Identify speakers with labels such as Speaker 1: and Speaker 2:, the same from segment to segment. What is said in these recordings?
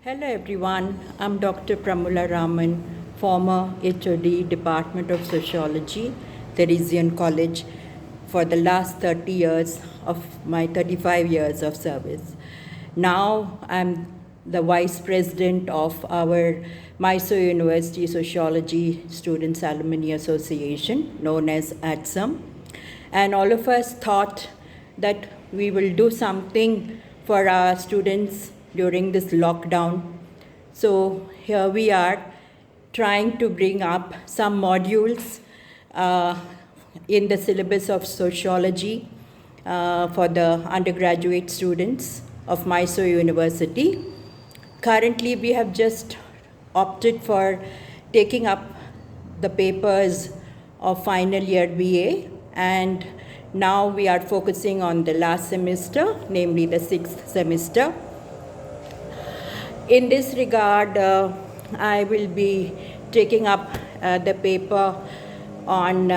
Speaker 1: Hello everyone, I'm Dr. Premula Raman, former HOD Department of Sociology, Theresian College, for the last 30 years of my 35 years of service. Now I'm the Vice President of our Mysore University Sociology Students Alumni Association, known as AADSUM. And all of us thought that we will do something for our students during this lockdown. So here we are trying to bring up some modules in the syllabus of sociology for the undergraduate students of Mysore University. Currently, we have just opted for taking up the papers of final year BA, and now we are focusing on the last semester, namely the 6th semester. In this regard, I will be taking up the paper on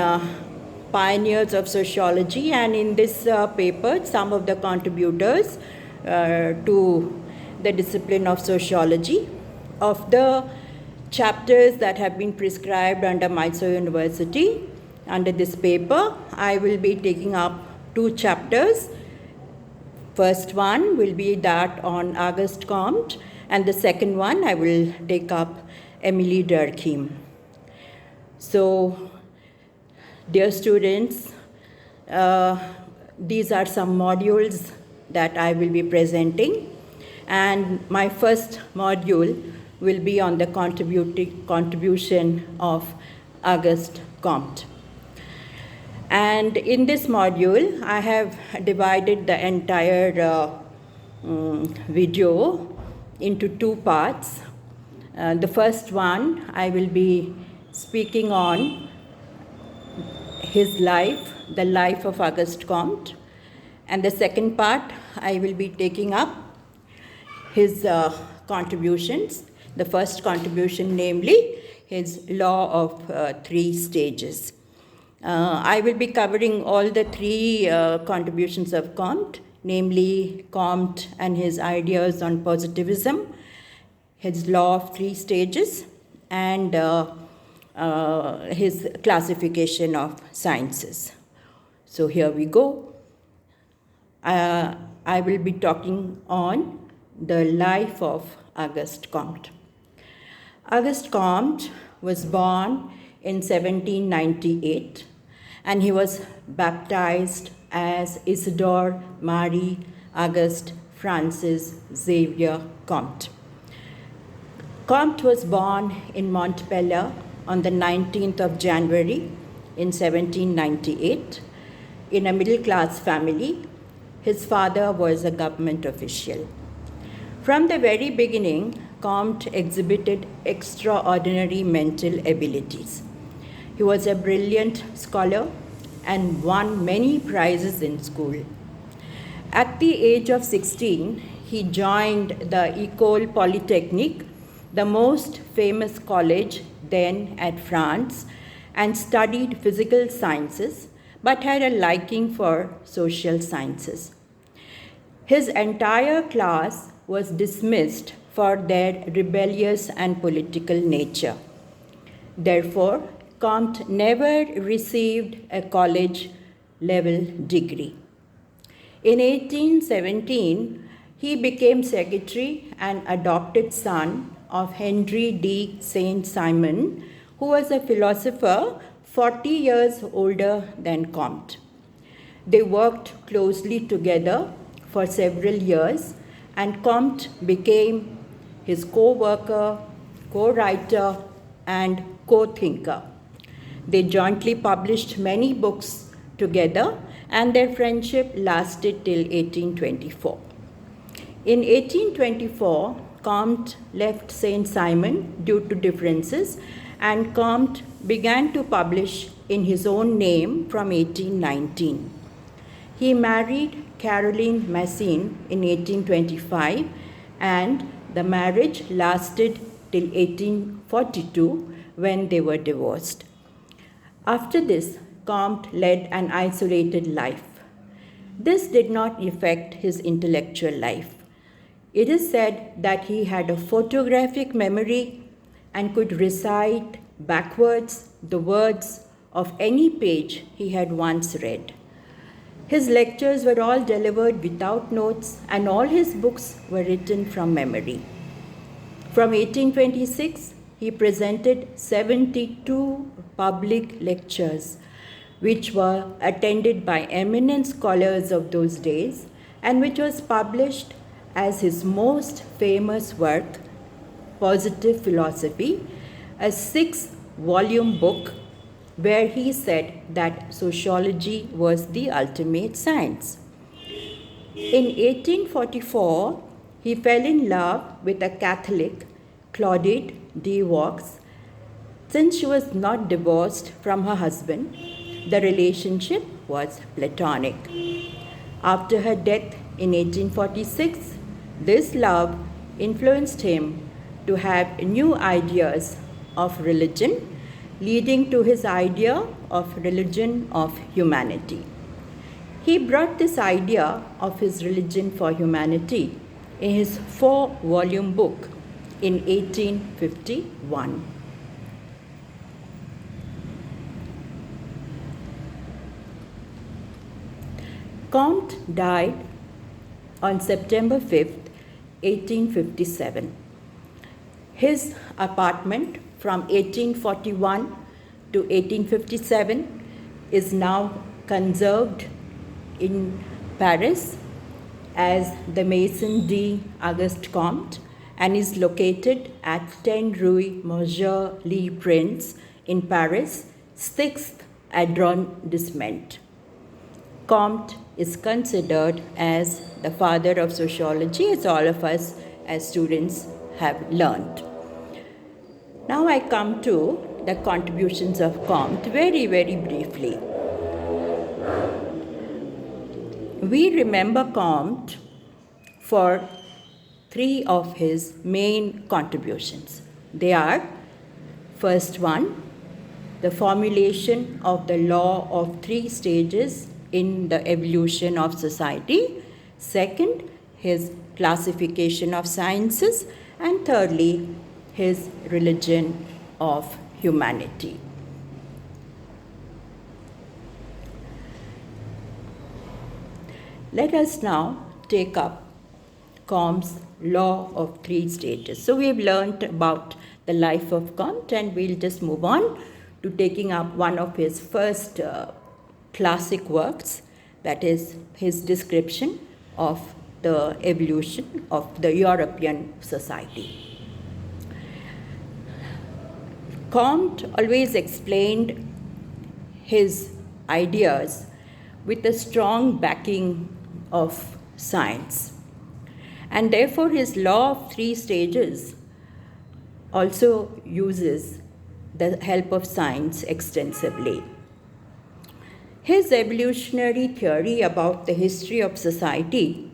Speaker 1: pioneers of sociology, and in this paper, some of the contributors to the discipline of sociology. Of the chapters that have been prescribed under Mysore University, under this paper, I will be taking up 2 chapters. First one will be that on Auguste Comte, and the second one I will take up Émilie Durkheim. So, dear students, these are some modules that I will be presenting, and my first module will be on the contribution of Auguste Comte. And in this module, I have divided the entire video into 2 parts. The first one, I will be speaking on his life, the life of Auguste Comte. And the second part, I will be taking up his contributions. The first contribution, namely, his law of 3 stages. I will be covering all the 3 contributions of Comte, namely Comte and his ideas on positivism, his law of 3 stages, and his classification of sciences. So here we go. I will be talking on the life of Auguste Comte. Auguste Comte was born in 1798, and he was baptized as Isidore Marie Auguste Francis Xavier Comte. Comte was born in Montpellier on the 19th of January in 1798 in a middle-class family. His father was a government official. From the very beginning, Comte exhibited extraordinary mental abilities. He was a brilliant scholar and won many prizes in school. At the age of 16, he joined the École Polytechnique, the most famous college then at France, and studied physical sciences, but had a liking for social sciences. His entire class was dismissed for their rebellious and political nature. Therefore, Comte never received a college-level degree. In 1817, he became secretary and adopted son of Henry de Saint-Simon, who was a philosopher 40 years older than Comte. They worked closely together for several years, and Comte became his co-worker, co-writer, and co-thinker. They jointly published many books together, and their friendship lasted till 1824. In 1824, Comte left Saint-Simon due to differences, and Comte began to publish in his own name from 1819. He married Caroline Massin in 1825, and the marriage lasted till 1842, when they were divorced. After this, Comte led an isolated life. This did not affect his intellectual life. It is said that he had a photographic memory and could recite backwards the words of any page he had once read. His lectures were all delivered without notes, and all his books were written from memory. From 1826, he presented 72 public lectures, which were attended by eminent scholars of those days, and which was published as his most famous work, Positive Philosophy, a 6-volume book where he said that sociology was the ultimate science. In 1844, he fell in love with a Catholic, Claudette de Vaux. Since she was not divorced from her husband, the relationship was platonic. After her death in 1846, this love influenced him to have new ideas of religion, leading to his idea of religion of humanity. He brought this idea of his religion for humanity in his 4-volume book in 1851. Comte died on September 5th, 1857. His apartment from 1841 to 1857 is now conserved in Paris as the Maison d'Auguste Comte and is located at 10 Rue Monsieur Le Prince in Paris, 6th arrondissement. Comte is considered as the father of sociology, as all of us as students have learned. Now I come to the contributions of Comte very, very briefly. We remember Comte for 3 of his main contributions. They are, first one, the formulation of the law of 3 stages in the evolution of society. Second, his classification of sciences. And thirdly, his religion of humanity. Let us now take up Comte's law of 3 stages. So we have learned about the life of Comte, and we'll just move on to taking up one of his first classic works, that is his description of the evolution of the European society. Comte always explained his ideas with a strong backing of science. And therefore his law of 3 stages also uses the help of science extensively. His evolutionary theory about the history of society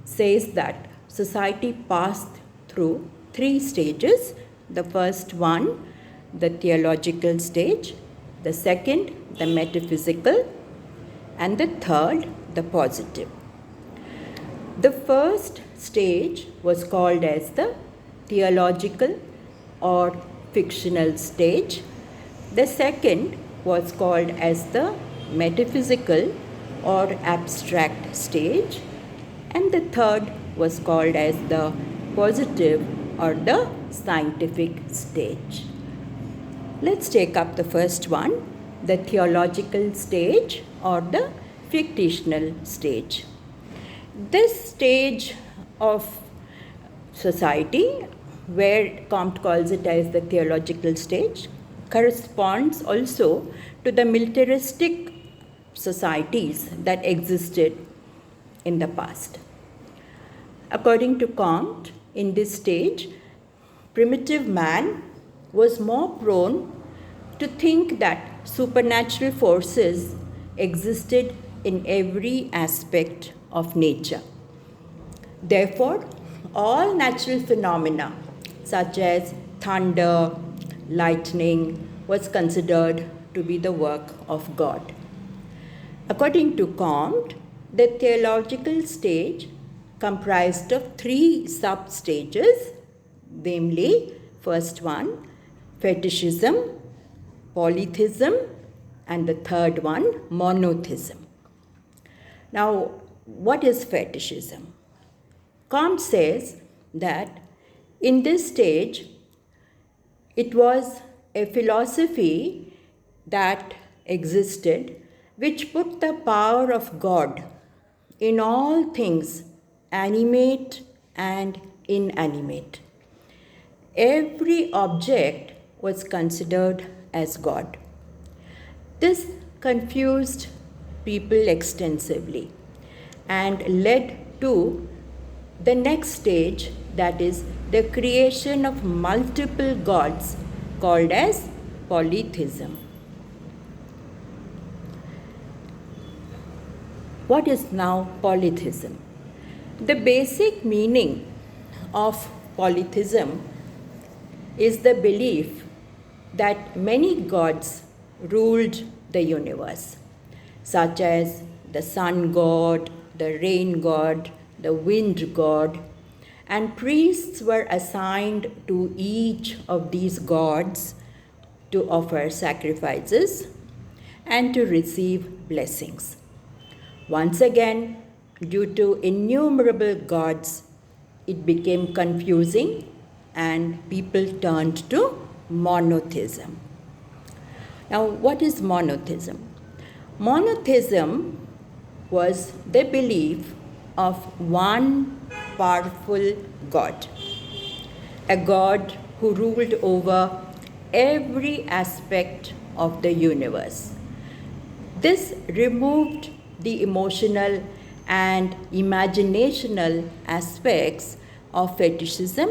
Speaker 1: says that society passed through 3 stages. The first one, the theological stage, the second, the metaphysical, and the third, the positive. The first stage was called as the theological or fictional stage. The second was called as the metaphysical or abstract stage, and the third was called as the positive or the scientific stage. Let's take up the first one, the theological stage or the fictional stage. This stage of society, where Comte calls it as the theological stage, corresponds also to the militaristic societies that existed in the past. According to Comte, in this stage, primitive man was more prone to think that supernatural forces existed in every aspect of nature. Therefore, all natural phenomena such as thunder, lightning was considered to be the work of God. According to Comte, the theological stage comprised of 3 sub-stages, namely, first one, fetishism, polytheism, and the third one, monotheism. Now, what is fetishism? Comte says that in this stage, it was a philosophy that existed which put the power of God in all things, animate and inanimate. Every object was considered as God. This confused people extensively and led to the next stage, that is the creation of multiple gods called as polytheism. What is now polytheism? The basic meaning of polytheism is the belief that many gods ruled the universe, such as the sun god, the rain god, the wind god, and priests were assigned to each of these gods to offer sacrifices and to receive blessings. Once again, due to innumerable gods, it became confusing and people turned to monotheism. Now, what is monotheism? Monotheism was the belief of one powerful God, a God who ruled over every aspect of the universe. This removed the emotional and imaginational aspects of fetishism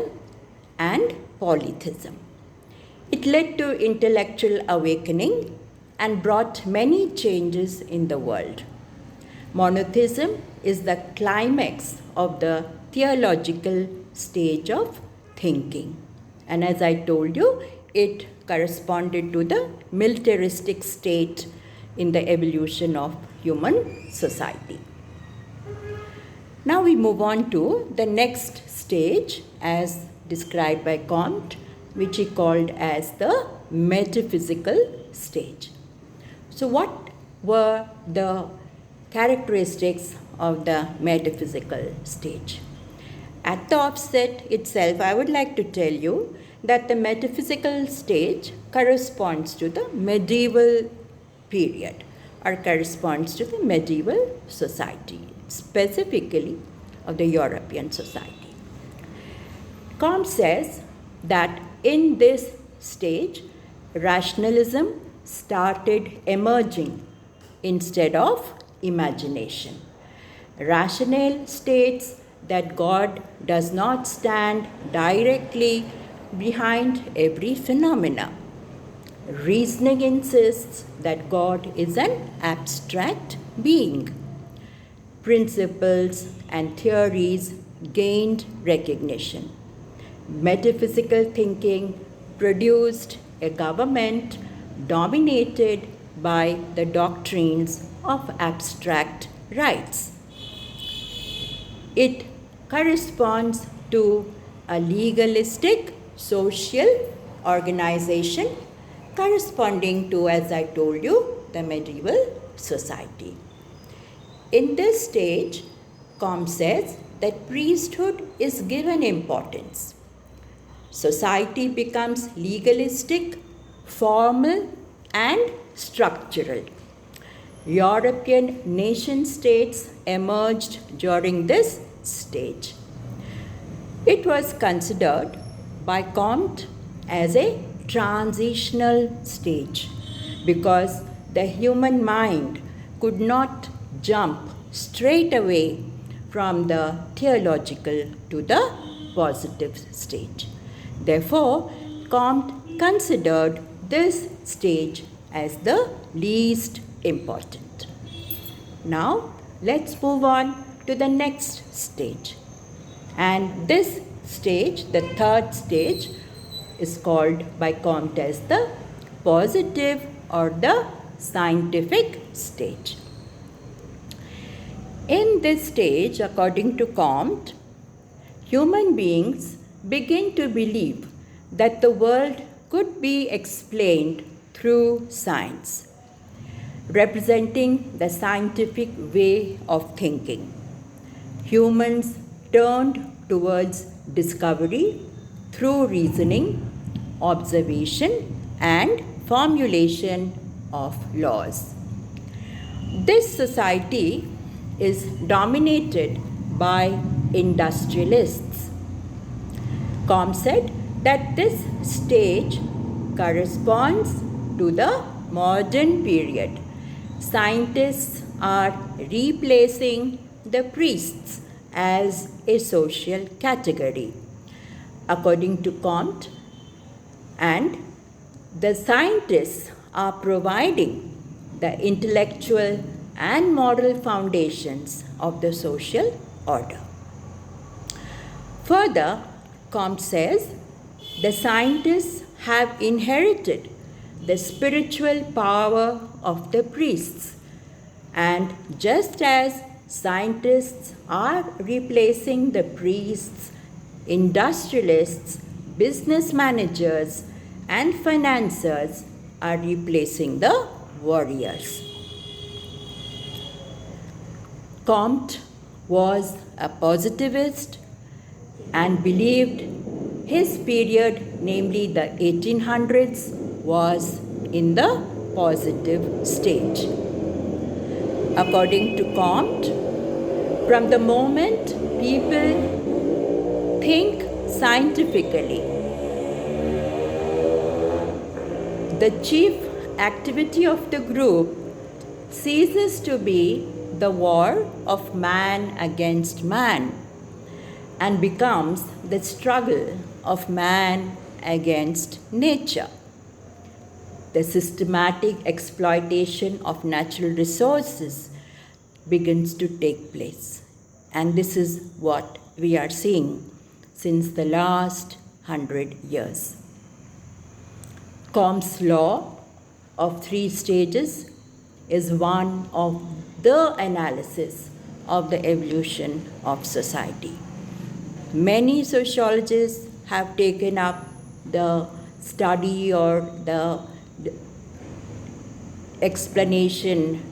Speaker 1: and polytheism. It led to intellectual awakening and brought many changes in the world. Monotheism is the climax of the theological stage of thinking. And as I told you, it corresponded to the militaristic state in the evolution of human society. Now we move on to the next stage as described by Comte, which he called as the metaphysical stage. So what were the characteristics of the metaphysical stage? At the offset itself, I would like to tell you that the metaphysical stage corresponds to the medieval period or corresponds to the medieval society, specifically of the European society. Comte says that in this stage, rationalism started emerging instead of imagination. Rationale states that God does not stand directly behind every phenomena. Reasoning insists that God is an abstract being. Principles and theories gained recognition. Metaphysical thinking produced a government dominated by the doctrines of abstract rights. It corresponds to a legalistic social organization corresponding to, as I told you, the medieval society. In this stage, Comte says that priesthood is given importance. Society becomes legalistic, formal, and structural. European nation-states emerged during this stage. It was considered by Comte as a transitional stage because the human mind could not jump straight away from the theological to the positive stage. Therefore, Comte considered this stage as the least important. Now, let's move on to the next stage. And this stage, the third stage, is called by Comte as the positive or the scientific stage. In this stage, according to Comte, human beings begin to believe that the world could be explained through science, representing the scientific way of thinking. Humans turned towards discovery through reasoning, observation, and formulation of laws. This society is dominated by industrialists. Comte said that this stage corresponds to the modern period. Scientists are replacing the priests as a social category. According to Comte, and the scientists are providing the intellectual and moral foundations of the social order. Further, Comte says the scientists have inherited the spiritual power of the priests, and just as scientists are replacing the priests, industrialists, business managers, and financiers are replacing the warriors. Comte was a positivist and believed his period, namely the 1800s, was in the positive stage. According to Comte, from the moment people think scientifically, the chief activity of the group ceases to be the war of man against man and becomes the struggle of man against nature. The systematic exploitation of natural resources begins to take place. And this is what we are seeing since the last 100 years. Comte's law of 3 stages is one of the analysis of the evolution of society. Many sociologists have taken up the study or the explanation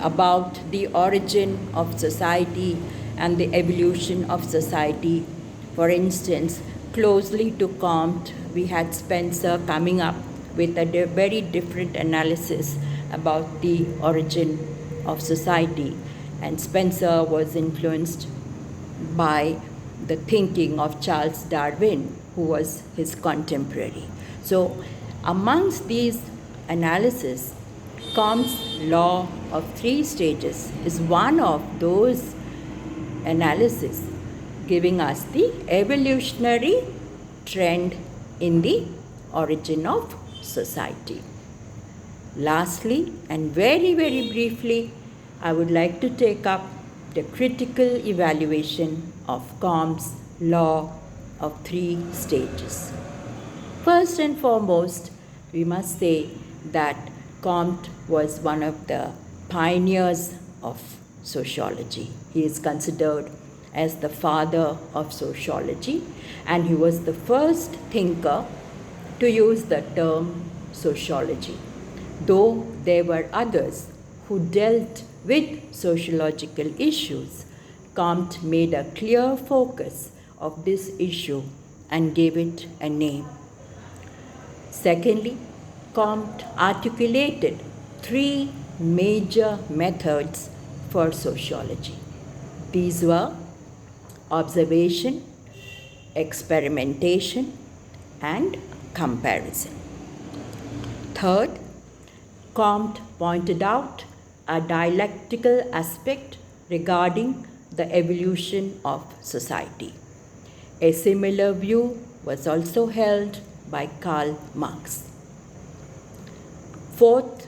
Speaker 1: about the origin of society and the evolution of society. For instance, closely to Comte, we had Spencer coming up with a very different analysis about the origin of society, and Spencer was influenced by the thinking of Charles Darwin, who was his contemporary. So amongst these analyses, Comte's law of 3 stages is one of those analyses giving us the evolutionary trend in the origin of society. Lastly, and very, very briefly, I would like to take up the critical evaluation of Comte's law of 3 stages. First and foremost, we must say that Comte was one of the pioneers of sociology. He is considered as the father of sociology, and he was the first thinker to use the term sociology. Though there were others who dealt with sociological issues, Comte made a clear focus of this issue and gave it a name. Secondly, Comte articulated 3 major methods for sociology. These were observation, experimentation, and comparison. Third, Comte pointed out a dialectical aspect regarding the evolution of society. A similar view was also held by Karl Marx. Fourth,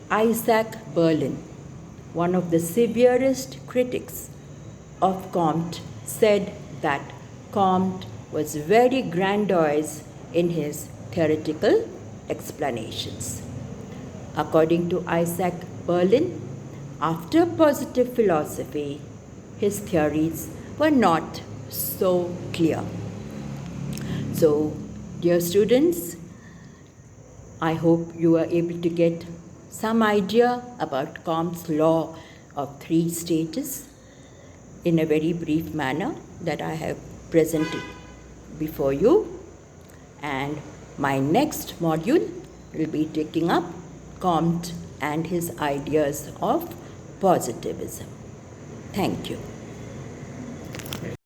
Speaker 1: Isaac Berlin, one of the severest critics of Comte, said that Comte was very grandiose in his theoretical explanations. According to Isaac Berlin, After positive philosophy, his theories were not so clear. So, dear students, I hope you are able to get some idea about Comte's law of three stages in a very brief manner that I have presented before you. And my next module will be taking up Comte and his ideas of positivism. Thank you.